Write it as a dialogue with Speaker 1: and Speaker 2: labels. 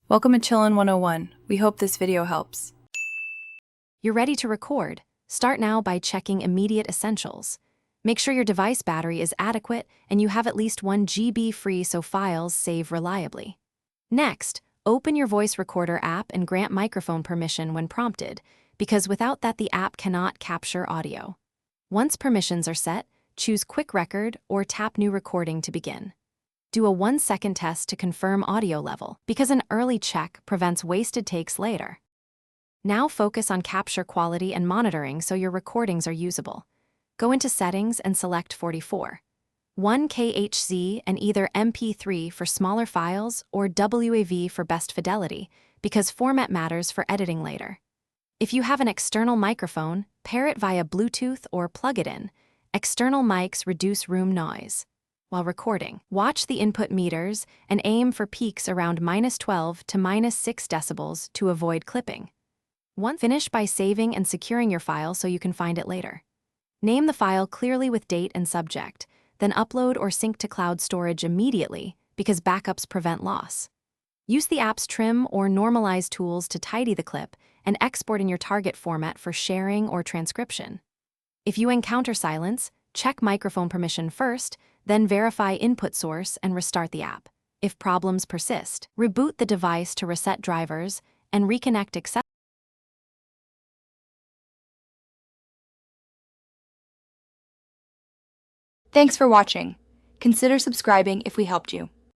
Speaker 1: Welcome to Chillin' 101. We hope this video helps.
Speaker 2: You're ready to record. Start now by checking immediate essentials. Make sure your device battery is adequate and you have at least 1 GB free so files save reliably. Next, open your voice recorder app and grant microphone permission when prompted, because without that the app cannot capture audio. Once permissions are set, choose Quick Record or tap New Recording to begin. Do a 1-second test to confirm audio level, because an early check prevents wasted takes later. Now focus on capture quality and monitoring so your recordings are usable. Go into Settings and select 44. 1 kHz and either MP3 for smaller files or WAV for best fidelity, because format matters for editing later. If you have an external microphone, pair it via Bluetooth or plug it in. External mics reduce room noise. While recording, watch the input meters and aim for peaks around -12 to -6 decibels to avoid clipping. Finish by saving and securing your file so you can find it later. Name the file clearly with date and subject, then upload or sync to cloud storage immediately because backups prevent loss. Use the app's trim or normalize tools to tidy the clip and export in your target format for sharing or transcription. If you encounter silence, check microphone permission first, then verify input source and restart the app. If problems persist, reboot the device to reset drivers and reconnect accessories.
Speaker 3: Thanks for watching. Consider subscribing if we helped you.